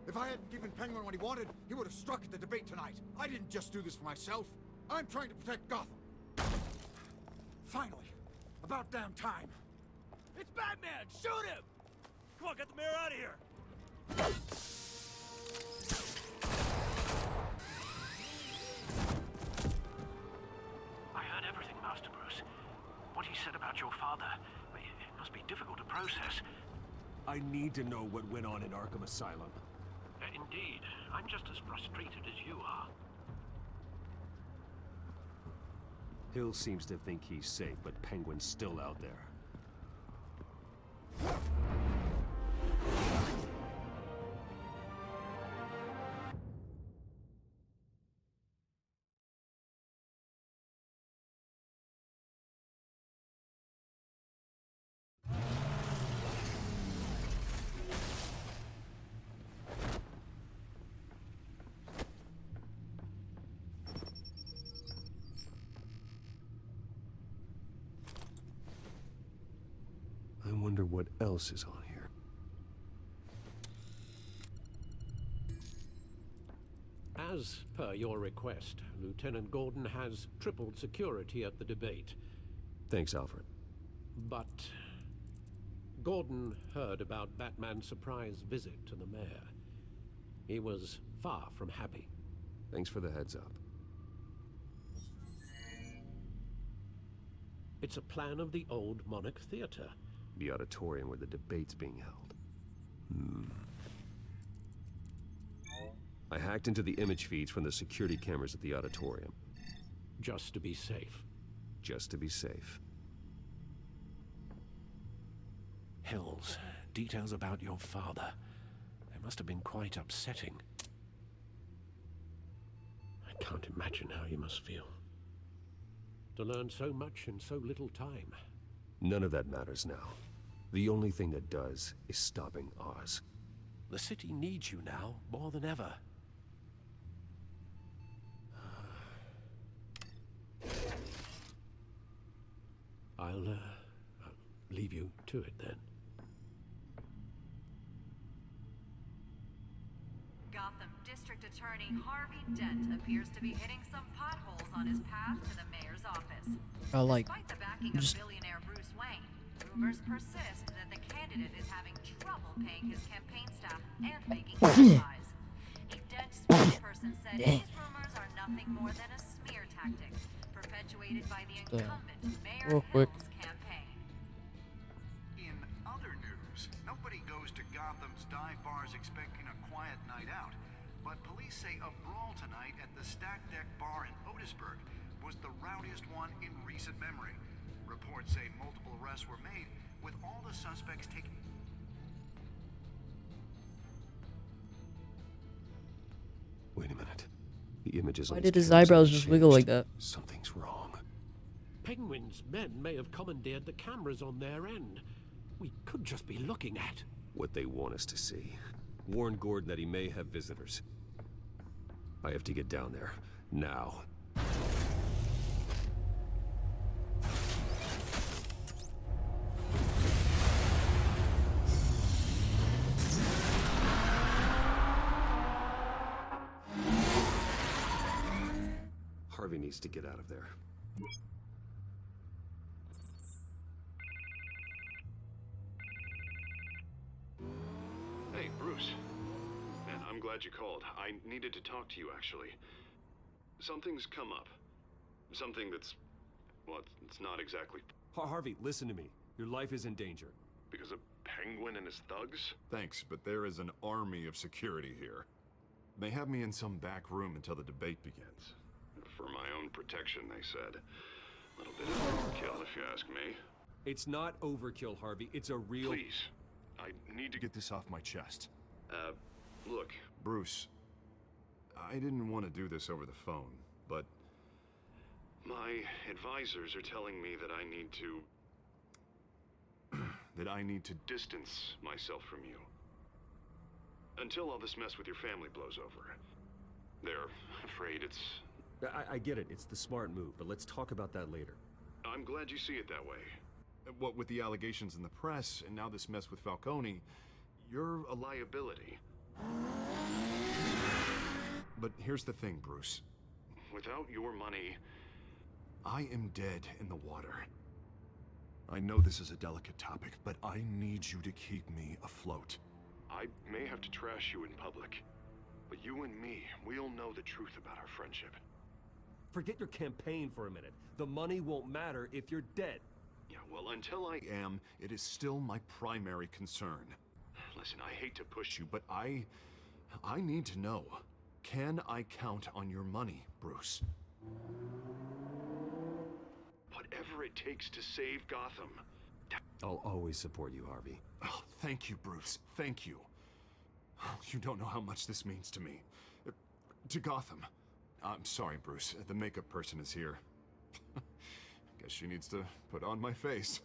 If I hadn't given Penguin what he wanted, he would have struck at the debate tonight. I didn't just do this for myself. I'm trying to protect Gotham. Finally. About damn time. It's Batman! Shoot him! Come on, get the mayor out of here! I heard everything, Master Bruce. What he said about your father, it must be difficult to process. I need to know what went on in Arkham Asylum. Indeed. I'm just as frustrated as you are. Hill seems to think he's safe, but Penguin's still out there. I wonder what else is on here. As per your request, Lieutenant Gordon has tripled security at the debate. Thanks, Alfred. But Gordon heard about Batman's surprise visit to the mayor. He was far from happy. Thanks for the heads up. It's a plan of the old Monarch Theater. The auditorium where the debate's being held. I hacked into the image feeds from the security cameras at the auditorium. Just to be safe. Just to be safe. Hills, details about your father. They must have been quite upsetting. I can't imagine how you must feel. To learn so much in so little time. None of that matters now. The only thing that does is stopping Oz. The city needs you now more than ever. I'll leave you to it then. Gotham District Attorney Harvey Dent appears to be hitting some potholes on his path to the mayor's office. Despite the backing of billionaire Bruce Wayne, rumors persist that the candidate is having trouble paying his campaign staff and making supplies. A Dent spokesperson said these rumors are nothing more than a smear tactic perpetuated by the incumbent Mayor Hill's campaign. In other news, quiet night out, but police say a brawl tonight at the Stack Deck Bar in Otisburg was the rowdiest one in recent memory. Reports say multiple arrests were made, with all the suspects taken. Wait a minute. The images Why on did his his cameras eyebrows haven't just wiggle like changed. that? Something's wrong. Penguin's men may have commandeered the cameras on their end. We could just be looking at What they want us to see. Warn Gordon that he may have visitors. I have to get down there. Now. Harvey needs to get out of there. Hey, Bruce. Man, I'm glad you called. I needed to talk to you, actually. Something's come up. Something that's... well, it's not exactly... Harvey, listen to me. Your life is in danger. Because of Penguin and his thugs? Thanks, but there is an army of security here. They have me in some back room until the debate begins. For my own protection, they said. A little bit of overkill, if you ask me. It's not overkill, Harvey. It's a real... Please. I need to get this off my chest. Look. Bruce, I didn't want to do this over the phone, but... my advisors are telling me that I need to... that I need to distance myself from you. Until all this mess with your family blows over. They're afraid it's... I get it. It's the smart move, but let's talk about that later. I'm glad you see it that way. What with the allegations in the press, and now this mess with Falcone, you're a liability. But here's the thing, Bruce. Without your money, I am dead in the water. I know this is a delicate topic, but I need you to keep me afloat. I may have to trash you in public, but you and me, we'll know the truth about our friendship. Forget your campaign for a minute. The money won't matter if you're dead. Yeah, well, until I am, it is still my primary concern. Listen, I hate to push you, but I need to know. Can I count on your money, Bruce? Whatever it takes to save Gotham. I'll always support you, Harvey. Oh, thank you, Bruce. Thank you. You don't know how much this means to me. To Gotham. I'm sorry, Bruce. The makeup person is here. Guess she needs to put on my face.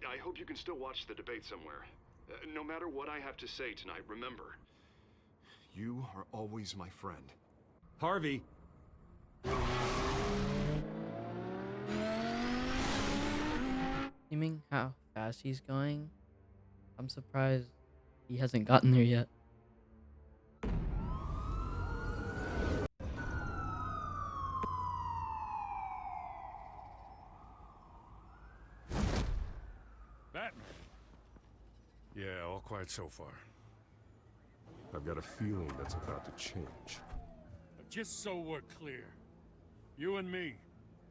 I hope you can still watch the debate somewhere. No matter what I have to say tonight, remember, you are always my friend. Harvey! Seeming how fast he's going, I'm surprised he hasn't gotten there yet. Batman. Yeah, all quiet so far. I've got a feeling that's about to change. Just so we're clear, you and me,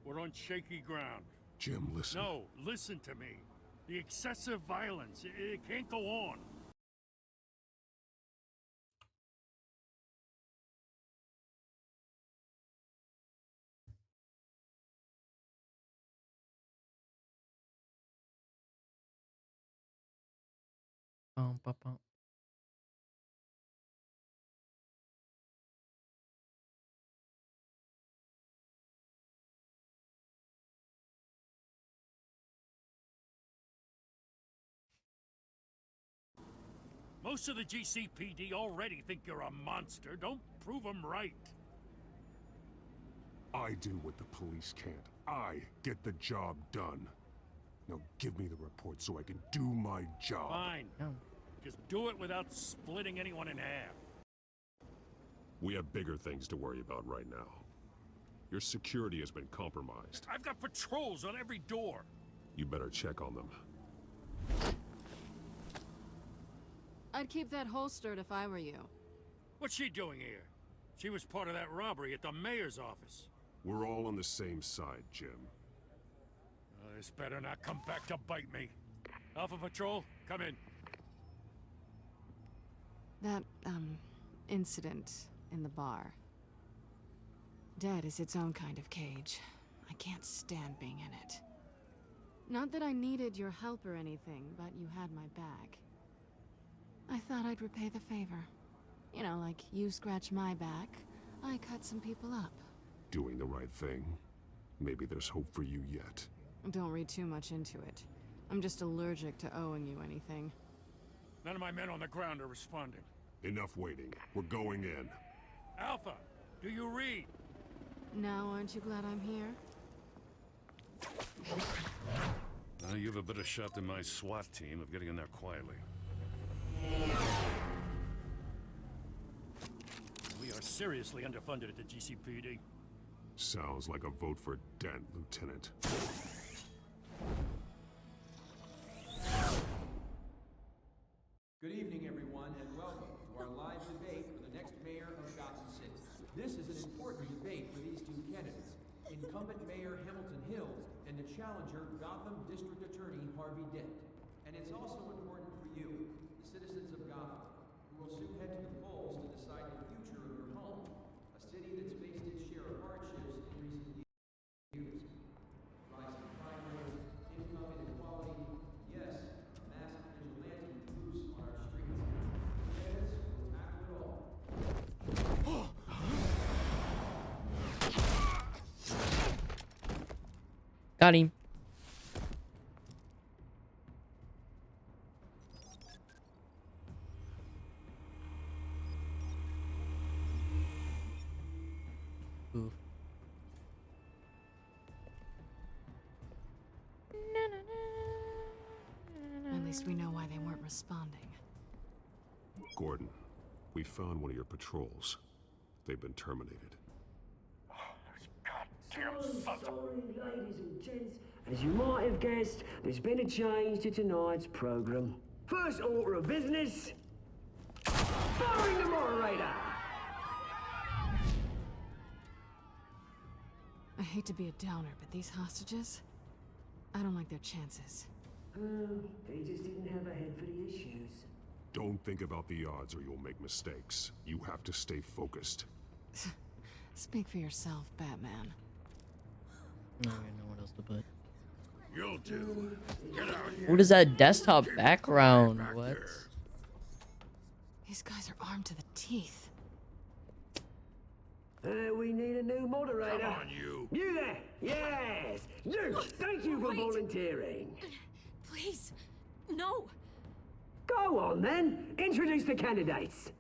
we're on shaky ground. Jim, listen. No, listen to me. The excessive violence, it can't go on. Bum. Most of the GCPD already think you're a monster. Don't prove them right. I do what the police can't. I get the job done. Now give me the report so I can do my job. Fine. Just do it without splitting anyone in half. We have bigger things to worry about right now. Your security has been compromised. I've got patrols on every door. You better check on them. I'd keep that holstered if I were you. What's she doing here? She was part of that robbery at the mayor's office. We're all on the same side, Jim. This better not come back to bite me. Alpha Patrol, come in. That, incident in the bar. Dead is its own kind of cage. I can't stand being in it. Not that I needed your help or anything, but you had my back. I thought I'd repay the favor. You know, like you scratch my back, I cut some people up. Doing the right thing. Maybe there's hope for you yet. Don't read too much into it. I'm just allergic to owing you anything. None of my men on the ground are responding. Enough waiting. We're going in. Alpha, do you read? Now, aren't you glad I'm here? Now you have a better shot than my SWAT team of getting in there quietly. We are seriously underfunded at the GCPD. Sounds like a vote for Dent, Lieutenant. Good evening, everyone, and welcome to our live debate for the next mayor of Gotham City. This is an important debate for these two candidates, incumbent Mayor Hamilton Hills and the challenger Gotham District Attorney Harvey Dent. And it's also important for you, the citizens of Gotham, who will soon head to the polls to decide the future of your home, a city that's faced its share of hardships in recent years. Rising crime rates, income inequality, yes, a massive vigilante loose on our streets. Yes, we'll tackle it all. Got him. Oof. At least we know why they weren't responding. Gordon, we found one of your patrols. They've been terminated. Sorry, ladies and gents. As you might have guessed, there's been a change to tonight's program. First order of business, firing the moderator. I hate to be a downer, but these hostages, I don't like their chances. They just didn't have a head for the issues. Don't think about the odds or you'll make mistakes. You have to stay focused. Speak for yourself, Batman. I don't even know what else to put. You'll do. Get out here. What is that desktop background? What? These guys are armed to the teeth. We need a new moderator. Come on, you. You there? Yes. You. Thank you for volunteering. Please, no. Go on then. Introduce the candidates.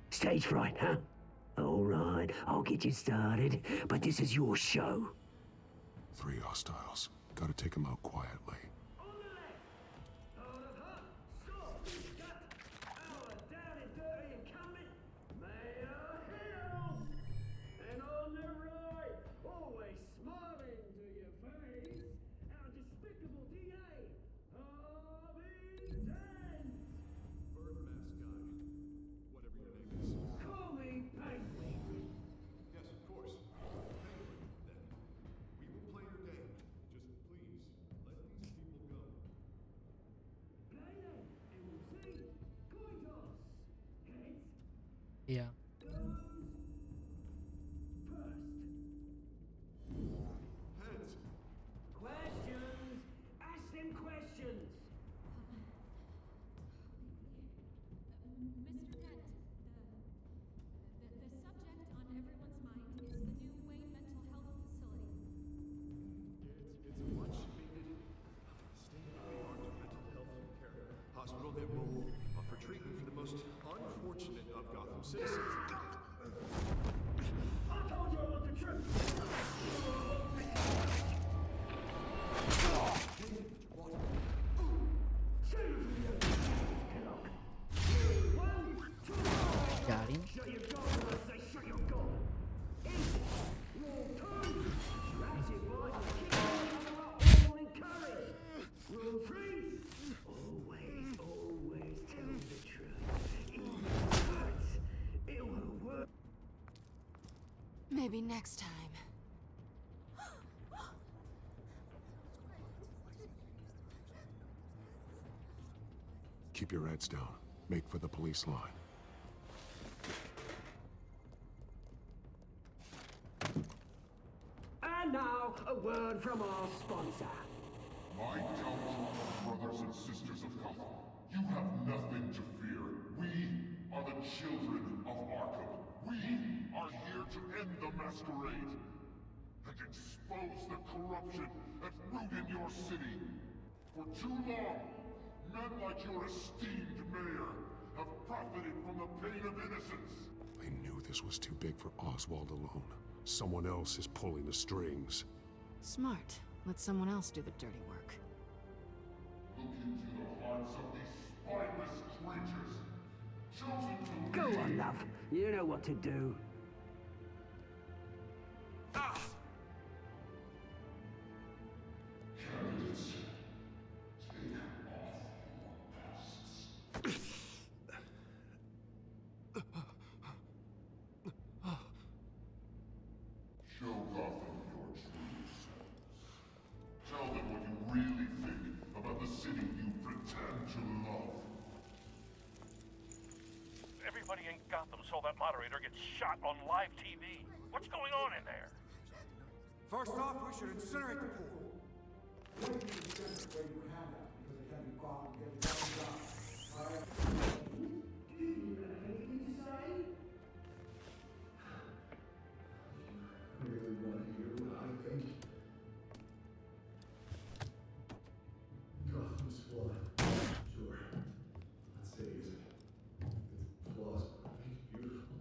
Stage fright, huh? All right, I'll get you started, but this is your show. 3 hostiles. Gotta take them out quietly. Yeah. Questions! Ask them questions! Mr. Dent, the subject on everyone's mind is the new Wayne Mental Health Facility. It's a much-needed state-of-the-art mental health care hospital that will offer treatment for the most unfortunate of Gotham citizens. I told you I want the truth! Got him. Shut your door when I say shut your door! Rule 2, ratchet boys are all encouraged! Rule 3, always tell the truth. Even if it hurts, it will work. Maybe next time. Keep your heads down. Make for the police line. And now, a word from our sponsor. My Telltale brothers and sisters of Gotham, you have nothing to fear. We are the children of Arkham. We are here to end the masquerade and expose the corruption that's rooted in your city. For too long, men like your esteemed mayor have profited from the pain of innocence. I knew this was too big for Oswald alone. Someone else is pulling the strings. Smart. Let someone else do the dirty work. Look into the hearts of these spineless creatures. Chosen to Go lead. on, love. You know what to do. Candidates, take off your masks. Show Gotham your true selves. Tell them what you really think about the city you pretend to love. Everybody in Gotham saw that moderator get shot on live TV. What's going on in there? First off, we should incinerate the pool.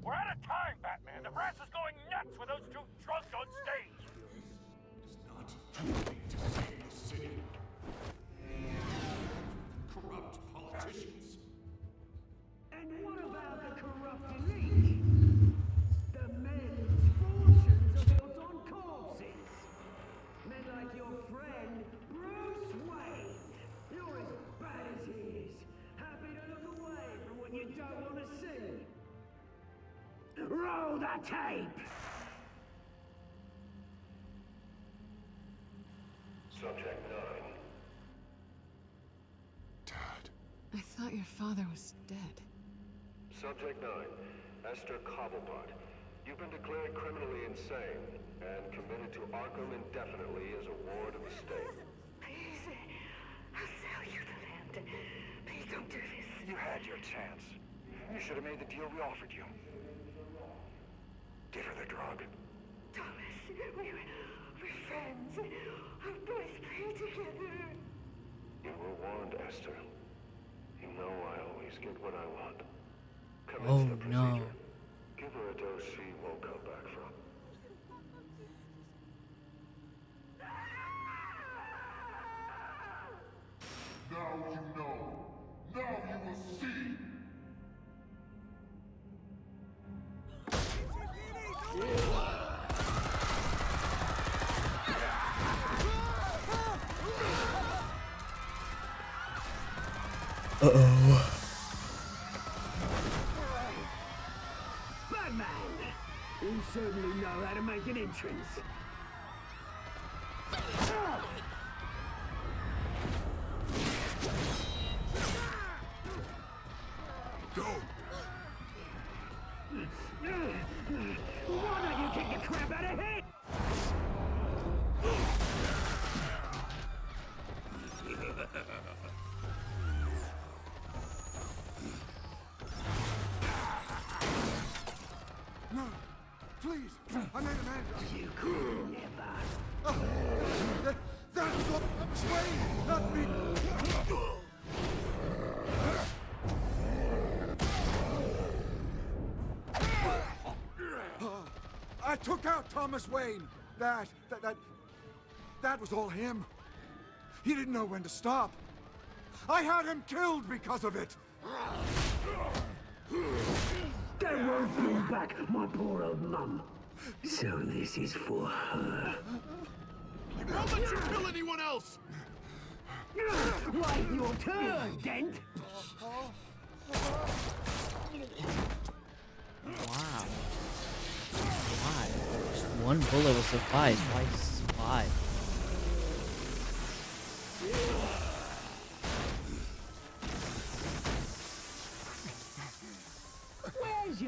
We're out of time, Batman. The press is going nuts with those two drunks on stage. Corrupt politicians. And what about the corrupt elite? The men whose fortunes are built on corpses. Men like your friend, Bruce Wayne. You're as bad as he is. Happy to look away from what you don't want to see. Roll the tape! Subject 9. I thought your father was dead. Subject 9, Esther Cobblepot. You've been declared criminally insane and committed to Arkham indefinitely as a ward of the state. Please, I'll sell you the land. Please don't do this. You had your chance. You should have made the deal we offered you. Give her the drug. Thomas, we're friends. Our boys play together. You were warned, Esther. You know I always get what I want. Commence Oh the procedure. no. Give her a dose she won't come back from. Now you know. Now you will see. Uh-oh. Batman! You certainly know how to make an entrance. Go! Why don't you kick the crap out of him? No, please, I made a man. You could never. That was what Wayne, not me. I took out Thomas Wayne. That was all him. He didn't know when to stop. I had him killed because of it. They won't bring back my poor old mum. So this is for her. I won't let you kill anyone else! Wait your turn, Dent! Wow. Why? Just one bullet will suffice. Why 5?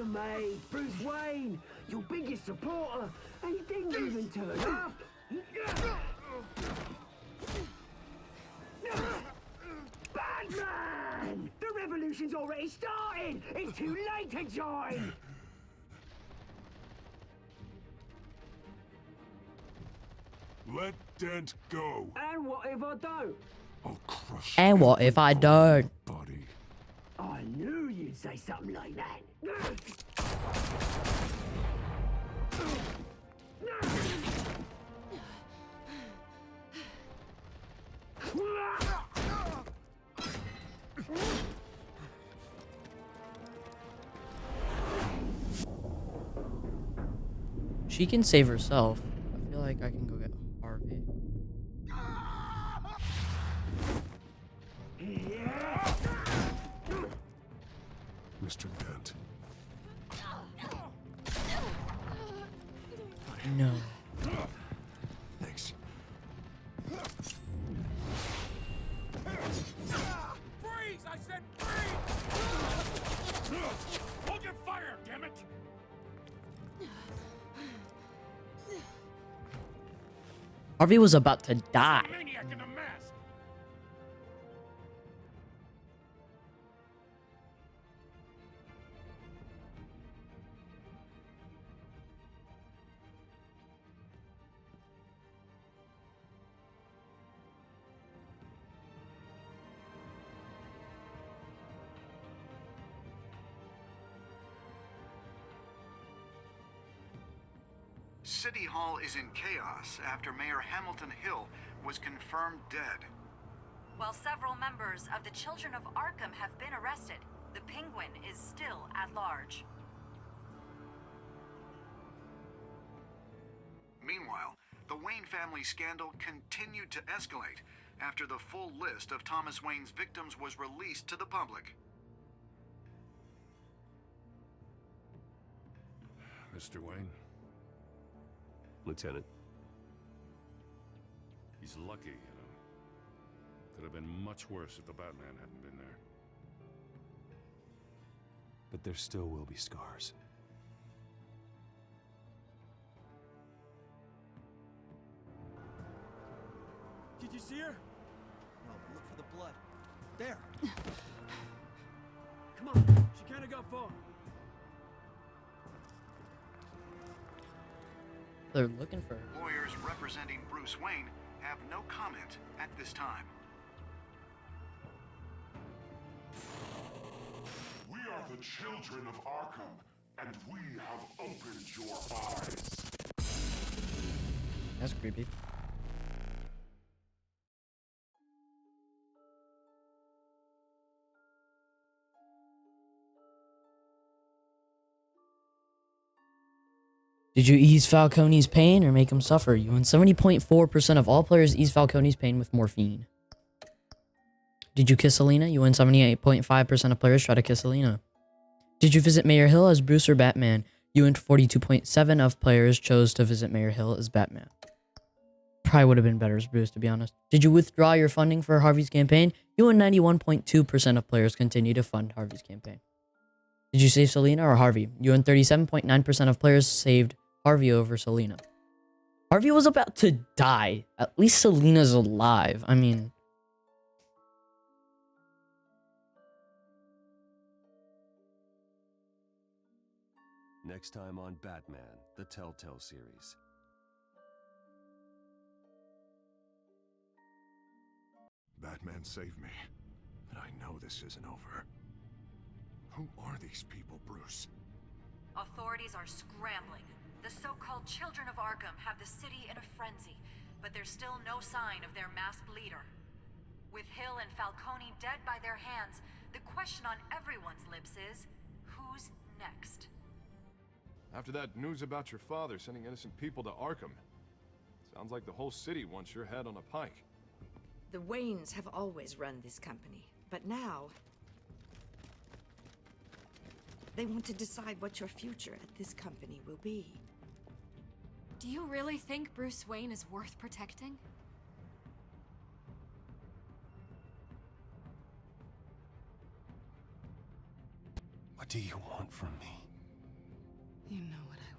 you made, Bruce Wayne, your biggest supporter, and he didn't even turn up. Batman! The revolution's already started! It's too late to join! Let Dent go. And what if I don't? I'll crush And what if I don't? buddy. I knew you'd say something like that. She can save herself. I feel like I can go get Harvey. Mr. Dent. No. Thanks. Freeze! I said freeze! Hold your fire, damn it! Harvey was about to die. Maniac in the mask! City Hall is in chaos after Mayor Hamilton Hill was confirmed dead. While several members of the Children of Arkham have been arrested, the Penguin is still at large. Meanwhile, the Wayne family scandal continued to escalate after the full list of Thomas Wayne's victims was released to the public. Mr. Wayne? Lieutenant. He's lucky, you know. Could have been much worse if the Batman hadn't been there. But there still will be scars. Did you see her? No, look for the blood. There. Come on, she can't have got far. They're looking for her. Lawyers representing Bruce Wayne have no comment at this time. We are the children of Arkham, and we have opened your eyes. That's creepy. Did you ease Falcone's pain or make him suffer? You win 70.4% of all players ease Falcone's pain with morphine. Did you kiss Selina? You win 78.5% of players try to kiss Selina. Did you visit Mayor Hill as Bruce or Batman? You win 42.7% of players chose to visit Mayor Hill as Batman. Probably would have been better as Bruce, to be honest. Did you withdraw your funding for Harvey's campaign? You win 91.2% of players continue to fund Harvey's campaign. Did you save Selina or Harvey? You win 37.9% of players saved Harvey over Selina. Harvey was about to die. At least Selina's alive. I mean... Next time on Batman, the Telltale series. Batman saved me, but I know this isn't over. Who are these people, Bruce? Authorities are scrambling. The so-called Children of Arkham have the city in a frenzy, but there's still no sign of their masked leader. With Hill and Falcone dead by their hands, the question on everyone's lips is, who's next? After that news about your father sending innocent people to Arkham, sounds like the whole city wants your head on a pike. The Waynes have always run this company, but now they want to decide what your future at this company will be. Do you really think Bruce Wayne is worth protecting? What do you want from me? You know what I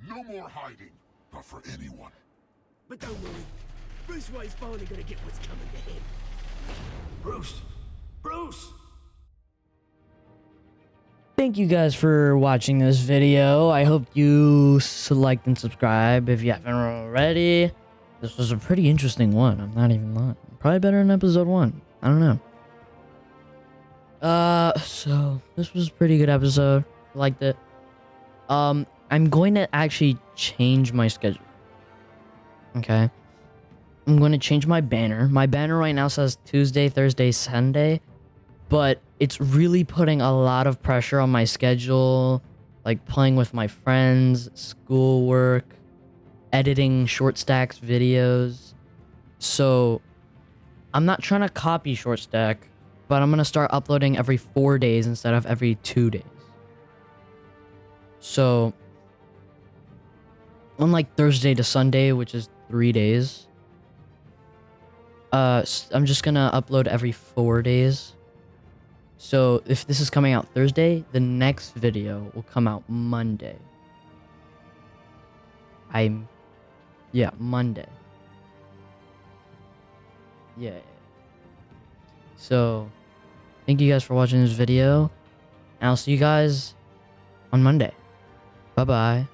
want. No more hiding. Not for anyone. But don't worry. Bruce Wayne's finally gonna get what's coming to him. Bruce! Bruce! Thank you guys for watching this video. I hope you liked and subscribe if you haven't already. This was a pretty interesting one. I'm not even lying. Probably better than episode 1. I don't know. So this was a pretty good episode. I liked it. I'm going to actually change my schedule. Okay. I'm going to change my banner. My banner right now says Tuesday, Thursday, Sunday. But it's really putting a lot of pressure on my schedule. Like playing with my friends, schoolwork, editing short stacks videos. So I'm not trying to copy short stack, but I'm going to start uploading every 4 days instead of every 2 days. So unlike Thursday to Sunday, which is 3 days, I'm just going to upload every 4 days. So if this is coming out Thursday, the next video will come out Monday. Monday. Yeah. So, thank you guys for watching this video. And I'll see you guys on Monday. Bye-bye.